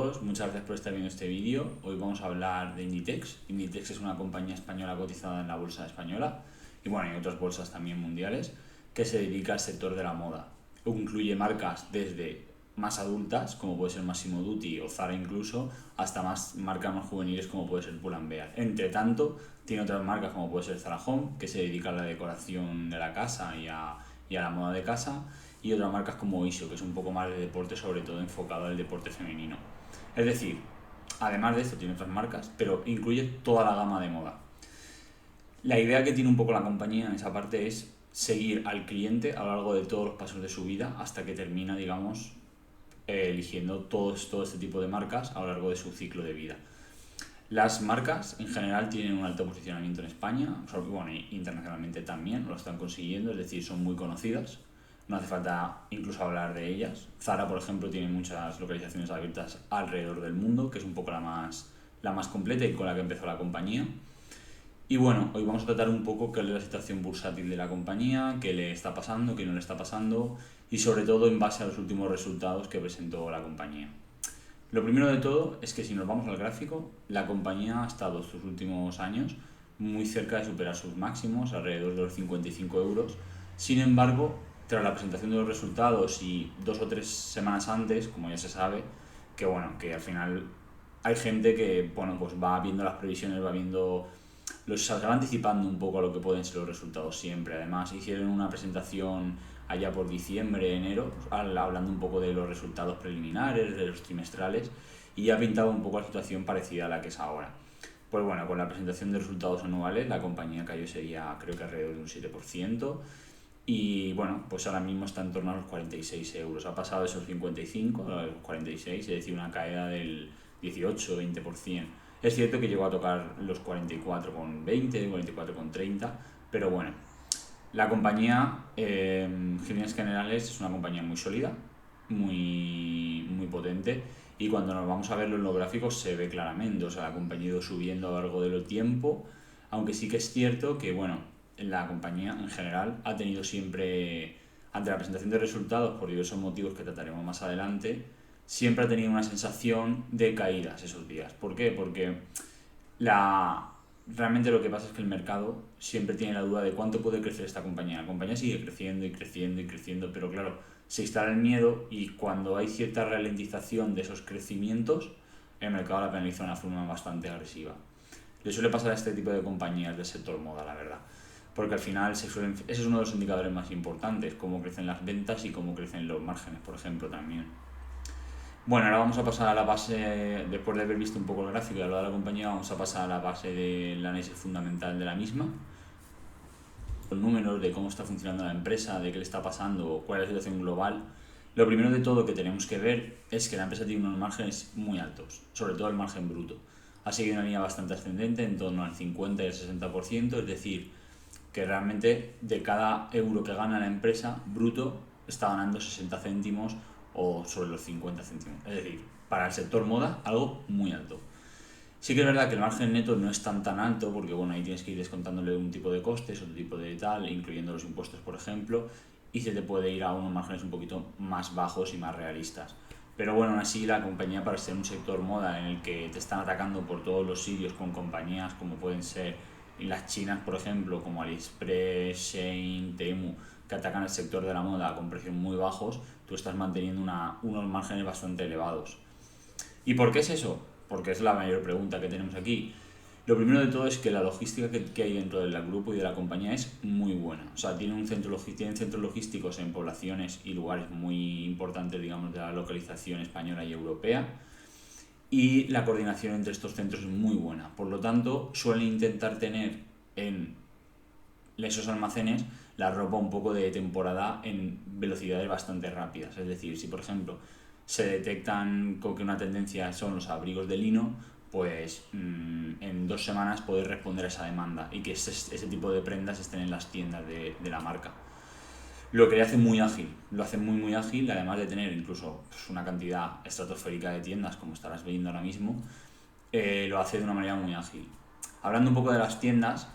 todos, muchas gracias por estar viendo este vídeo. Hoy vamos a hablar de Inditex. Inditex es una compañía española cotizada en la bolsa española y bueno, hay otras bolsas también mundiales que se dedica al sector de la moda. Incluye marcas desde más adultas, como puede ser Massimo Dutti o Zara incluso, hasta marcas más juveniles como puede ser Pull&Bear. Entre tanto, tiene otras marcas como puede ser Zara Home, que se dedica a la decoración de la casa y a la moda de casa, y otras marcas como ISO, que es un poco más de deporte, sobre todo enfocado al deporte femenino. Es decir, además de esto tiene otras marcas, pero incluye toda la gama de moda. La idea que tiene un poco la compañía en esa parte es seguir al cliente a lo largo de todos los pasos de su vida hasta que termina, digamos, eligiendo todo este tipo de marcas a lo largo de su ciclo de vida. Las marcas en general tienen un alto posicionamiento en España, bueno, internacionalmente también lo están consiguiendo, es decir, son muy conocidas. No hace falta incluso hablar de ellas. Zara, por ejemplo, tiene muchas localizaciones abiertas alrededor del mundo, que es un poco la más completa y con la que empezó la compañía. Y bueno, hoy vamos a tratar un poco qué es la situación bursátil de la compañía, qué le está pasando, qué no le está pasando y sobre todo en base a los últimos resultados que presentó la compañía. Lo primero de todo es que si nos vamos al gráfico, la compañía ha estado estos últimos años muy cerca de superar sus máximos, alrededor de los 55 euros. Sin embargo, tras la presentación de los resultados y 2 o 3 semanas antes, como ya se sabe, que al final hay gente que pues va viendo las previsiones, se va anticipando un poco a lo que pueden ser los resultados siempre. Además, hicieron una presentación allá por diciembre, enero, hablando un poco de los resultados preliminares, de los trimestrales, y ya pintaba un poco la situación parecida a la que es ahora. Pues bueno, con la presentación de resultados anuales, la compañía cayó ese día, creo que alrededor de un 7%, y bueno, pues ahora mismo está en torno a los 46 euros. Ha pasado de esos 55 a los 46, es decir, una caída del 18-20%. Es cierto que llegó a tocar los 44,20, 44,30, pero bueno, la compañía, en líneas generales, es una compañía muy sólida, muy potente, y cuando nos vamos a verlo en los gráficos se ve claramente. O sea, la compañía ha ido subiendo a lo largo del tiempo, aunque sí que es cierto que, bueno, la compañía en general ha tenido siempre, ante la presentación de resultados, por diversos motivos que trataremos más adelante, siempre ha tenido una sensación de caídas esos días. ¿Por qué? Porque realmente lo que pasa es que el mercado siempre tiene la duda de cuánto puede crecer esta compañía. La compañía sigue creciendo y creciendo y creciendo, pero claro, se instala el miedo y cuando hay cierta ralentización de esos crecimientos, el mercado la penaliza de una forma bastante agresiva. Le suele pasar a este tipo de compañías del sector moda, la verdad, porque al final ese es uno de los indicadores más importantes, cómo crecen las ventas y cómo crecen los márgenes, por ejemplo, también. Bueno, ahora vamos a pasar a la base, después de haber visto un poco el gráfico y hablar de la compañía, vamos a pasar a la base del análisis fundamental de la misma. Los números de cómo está funcionando la empresa, de qué le está pasando, cuál es la situación global. Lo primero de todo que tenemos que ver es que la empresa tiene unos márgenes muy altos, sobre todo el margen bruto. Ha seguido una línea bastante ascendente, en torno al 50 y el 60%, es decir, que realmente de cada euro que gana la empresa bruto está ganando 60 céntimos o sobre los 50 céntimos. Es decir, para el sector moda, algo muy alto. Sí que es verdad que el margen neto no es tan alto, porque bueno, ahí tienes que ir descontándole un tipo de costes, otro tipo de tal, incluyendo los impuestos, por ejemplo, y se te puede ir a unos márgenes un poquito más bajos y más realistas. Pero bueno, aún así la compañía, para ser un sector moda en el que te están atacando por todos los sitios con compañías como pueden ser las chinas, por ejemplo, como AliExpress, Shein, Temu, que atacan el sector de la moda con precios muy bajos, tú estás manteniendo unos márgenes bastante elevados. ¿Y por qué es eso? Porque es la mayor pregunta que tenemos aquí. Lo primero de todo es que la logística que hay dentro del grupo y de la compañía es muy buena. O sea, tienen centros logísticos en poblaciones y lugares muy importantes, digamos, de la localización española y europea. Y la coordinación entre estos centros es muy buena. Por lo tanto, suelen intentar tener en esos almacenes la ropa un poco de temporada en velocidades bastante rápidas. Es decir, si por ejemplo se detectan con que una tendencia son los abrigos de lino, pues en 2 semanas poder responder a esa demanda y que ese tipo de prendas estén en las tiendas de la marca. Lo que le hace muy ágil, lo hace muy ágil, además de tener incluso una cantidad estratosférica de tiendas, como estarás viendo ahora mismo, lo hace de una manera muy ágil. Hablando un poco de las tiendas,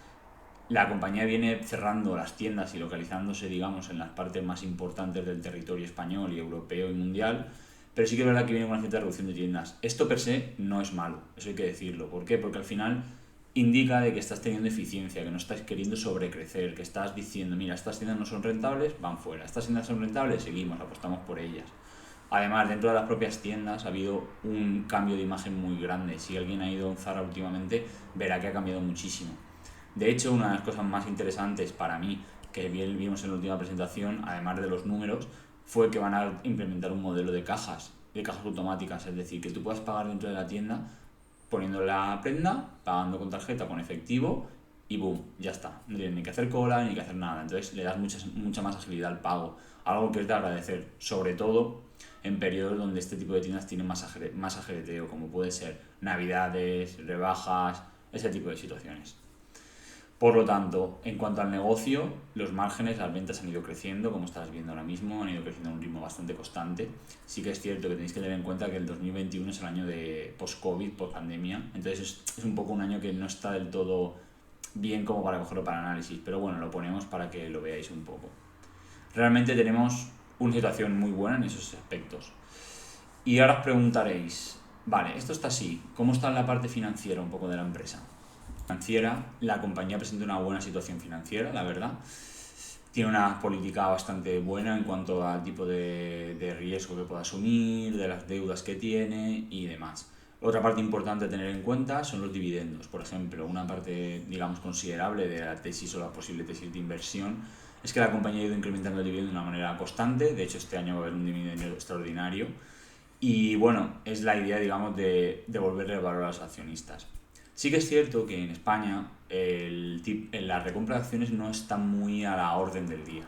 la compañía viene cerrando las tiendas y localizándose, digamos, en las partes más importantes del territorio español y europeo y mundial, pero sí que es verdad que viene con una cierta reducción de tiendas. Esto per se no es malo, eso hay que decirlo. ¿Por qué? Porque al final indica de que estás teniendo eficiencia, que no estás queriendo sobrecrecer, que estás diciendo, mira, estas tiendas no son rentables, van fuera, estas tiendas son rentables, seguimos, apostamos por ellas. Además, dentro de las propias tiendas ha habido un cambio de imagen muy grande. Si alguien ha ido a un Zara últimamente, verá que ha cambiado muchísimo. De hecho, una de las cosas más interesantes para mí, que bien vimos en la última presentación, además de los números, fue que van a implementar un modelo de cajas automáticas, es decir, que tú puedas pagar dentro de la tienda poniendo la prenda, pagando con tarjeta, con efectivo y boom, ya está. No tienes ni que hacer cola ni que hacer nada. Entonces le das mucha más agilidad al pago. Algo que es de agradecer, sobre todo en periodos donde este tipo de tiendas tienen más ajereteo, como puede ser navidades, rebajas, ese tipo de situaciones. Por lo tanto, en cuanto al negocio, los márgenes, las ventas han ido creciendo, como estás viendo ahora mismo, han ido creciendo a un ritmo bastante constante. Sí que es cierto que tenéis que tener en cuenta que el 2021 es el año de post-COVID, post-pandemia, entonces es un poco un año que no está del todo bien como para cogerlo para análisis, pero bueno, lo ponemos para que lo veáis un poco. Realmente tenemos una situación muy buena en esos aspectos. Y ahora os preguntaréis, vale, esto está así, ¿cómo está la parte financiera un poco de la empresa? La compañía presenta una buena situación financiera, la verdad. Tiene una política bastante buena en cuanto al tipo de riesgo que puede asumir, de las deudas que tiene y demás. Otra parte importante a tener en cuenta son los dividendos. Por ejemplo, una parte, digamos, considerable de la tesis o la posible tesis de inversión es que la compañía ha ido incrementando el dividendo de una manera constante. De hecho, este año va a haber un dividendo extraordinario. Y bueno, es la idea, digamos, de devolverle el valor a los accionistas. Sí que es cierto que en España la recompra de acciones no está muy a la orden del día.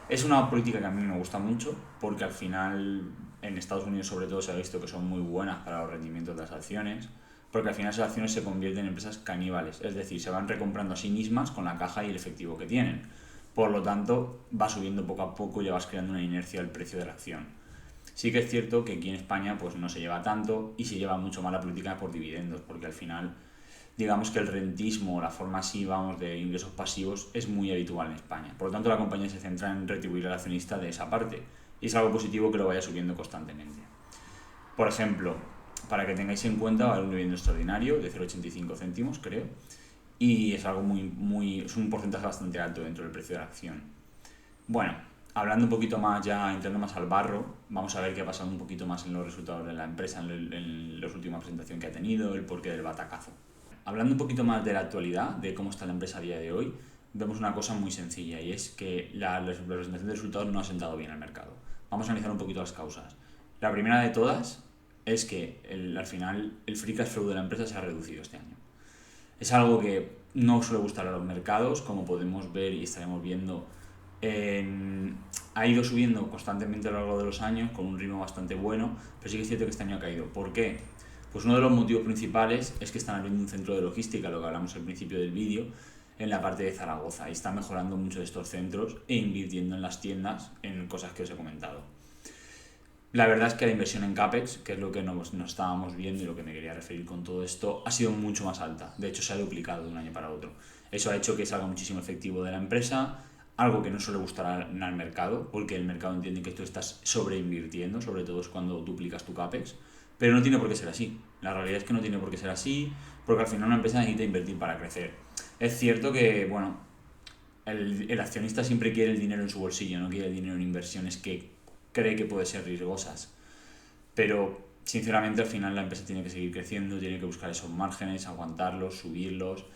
Es una política que a mí me gusta mucho porque al final en Estados Unidos sobre todo se ha visto que son muy buenas para los rendimientos de las acciones, porque al final esas acciones se convierten en empresas caníbales, es decir, se van recomprando a sí mismas con la caja y el efectivo que tienen. Por lo tanto, va subiendo poco a poco y ya vas creando una inercia del precio de la acción. Sí que es cierto que aquí en España pues no se lleva tanto y se lleva mucho más la política por dividendos, porque al final digamos que el rentismo, la forma así, vamos, de ingresos pasivos es muy habitual en España. Por lo tanto, la compañía se centra en retribuir al accionista de esa parte y es algo positivo que lo vaya subiendo constantemente. Por ejemplo, para que tengáis en cuenta, va a haber un dividendo extraordinario de 0,85 céntimos, creo, y es algo es un porcentaje bastante alto dentro del precio de la acción. Bueno, hablando un poquito más ya, entrando más al barro, vamos a ver qué ha pasado un poquito más en los resultados de la empresa en la última presentación que ha tenido, el porqué del batacazo. Hablando un poquito más de la actualidad, de cómo está la empresa a día de hoy, vemos una cosa muy sencilla y es que la presentación de resultados no ha sentado bien al mercado. Vamos a analizar un poquito las causas. La primera de todas es que al final el free cash flow de la empresa se ha reducido este año. Es algo que no suele gustar a los mercados, como podemos ver y estaremos viendo. Ha ido subiendo constantemente a lo largo de los años con un ritmo bastante bueno, pero sí que es cierto que este año ha caído. ¿Por qué? Pues uno de los motivos principales es que están abriendo un centro de logística, lo que hablamos al principio del vídeo, en la parte de Zaragoza, y están mejorando mucho estos centros e invirtiendo en las tiendas en cosas que os he comentado. La verdad es que la inversión en CAPEX, que es lo que nos estábamos viendo y lo que me quería referir con todo esto, ha sido mucho más alta. De hecho, se ha duplicado de un año para otro. Eso ha hecho que salga muchísimo efectivo de la empresa, algo que no suele gustar al mercado, porque el mercado entiende que tú estás sobreinvirtiendo, sobre todo es cuando duplicas tu CAPEX. Pero no tiene por qué ser así. La realidad es que no tiene por qué ser así, porque al final una empresa necesita invertir para crecer. Es cierto que, bueno, el accionista siempre quiere el dinero en su bolsillo, no quiere el dinero en inversiones que cree que pueden ser riesgosas. Pero, sinceramente, al final la empresa tiene que seguir creciendo, tiene que buscar esos márgenes, aguantarlos, subirlos.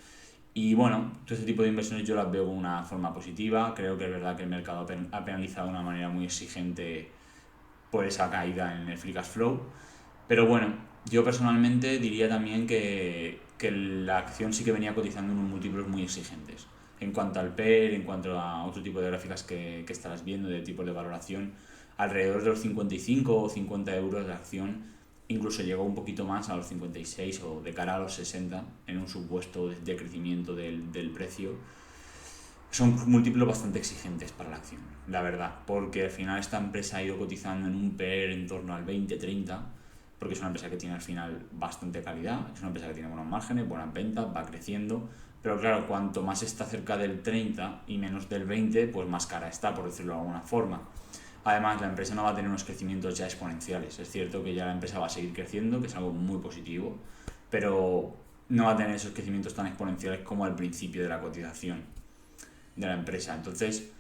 Y bueno, todo este tipo de inversiones yo las veo de una forma positiva. Creo que es verdad que el mercado ha penalizado de una manera muy exigente por esa caída en el free cash flow. Pero bueno, yo personalmente diría también que la acción sí que venía cotizando en unos múltiplos muy exigentes. En cuanto al PER, en cuanto a otro tipo de gráficas que estarás viendo de tipos de valoración, alrededor de los 55 o 50 euros de acción, incluso llegó un poquito más a los 56 o de cara a los 60 en un supuesto de crecimiento del precio. Son múltiplos bastante exigentes para la acción, la verdad, porque al final esta empresa ha ido cotizando en un PER en torno al 20-30, porque es una empresa que tiene al final bastante calidad, es una empresa que tiene buenos márgenes, buenas ventas, va creciendo, pero claro, cuanto más está cerca del 30 y menos del 20, pues más cara está, por decirlo de alguna forma. Además, la empresa no va a tener unos crecimientos ya exponenciales. Es cierto que ya la empresa va a seguir creciendo, que es algo muy positivo, pero no va a tener esos crecimientos tan exponenciales como al principio de la cotización de la empresa. Entonces,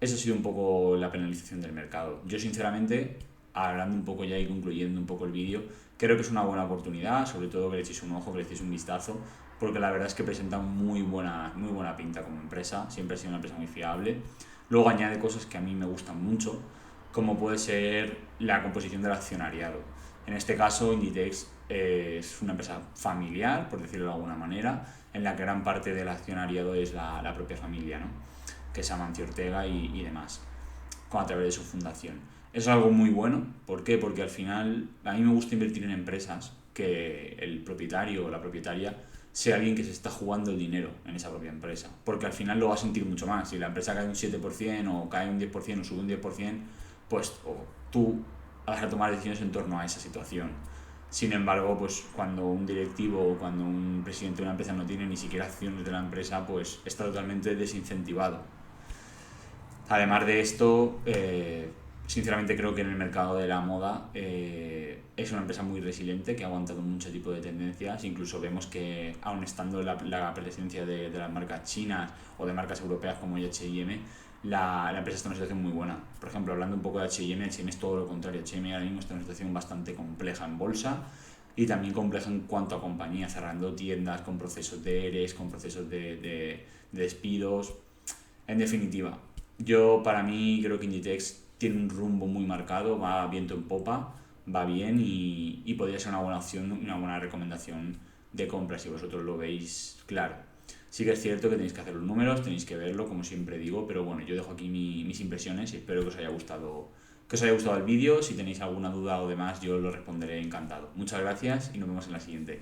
eso ha sido un poco la penalización del mercado. Yo sinceramente, hablando un poco ya y concluyendo un poco el vídeo, creo que es una buena oportunidad, sobre todo que le echéis un ojo, que le echéis un vistazo, porque la verdad es que presenta muy buena pinta como empresa, siempre ha sido una empresa muy fiable. Luego añade cosas que a mí me gustan mucho, como puede ser la composición del accionariado. En este caso, Inditex es una empresa familiar, por decirlo de alguna manera, en la que gran parte del accionariado es la propia familia, ¿no? Que es Amancio Ortega y demás, a través de su fundación. Es algo muy bueno. ¿Por qué? Porque al final a mí me gusta invertir en empresas que el propietario o la propietaria sea alguien que se está jugando el dinero en esa propia empresa. Porque al final lo va a sentir mucho más. Si la empresa cae un 7% o cae un 10% o sube un 10%, pues tú vas a tomar decisiones en torno a esa situación. Sin embargo, pues cuando un directivo o cuando un presidente de una empresa no tiene ni siquiera acciones de la empresa, pues está totalmente desincentivado. Además de esto, sinceramente creo que en el mercado de la moda es una empresa muy resiliente que ha aguantado mucho tipo de tendencias. Incluso vemos que aun estando la presencia de las marcas chinas o de marcas europeas como H&M, la empresa está en una situación muy buena. Por ejemplo, hablando un poco de H&M, H&M es todo lo contrario. H&M ahora mismo está en una situación bastante compleja en bolsa y también compleja en cuanto a compañía, cerrando tiendas con procesos de ERES, con procesos de despidos. En definitiva, yo para mí creo que Inditex tiene un rumbo muy marcado, va viento en popa, va bien y podría ser una buena opción, una buena recomendación de compra si vosotros lo veis claro. Sí que es cierto que tenéis que hacer los números, tenéis que verlo, como siempre digo, pero bueno, yo dejo aquí mis impresiones y espero que os haya gustado el vídeo. Si tenéis alguna duda o demás, yo lo responderé encantado. Muchas gracias y nos vemos en la siguiente.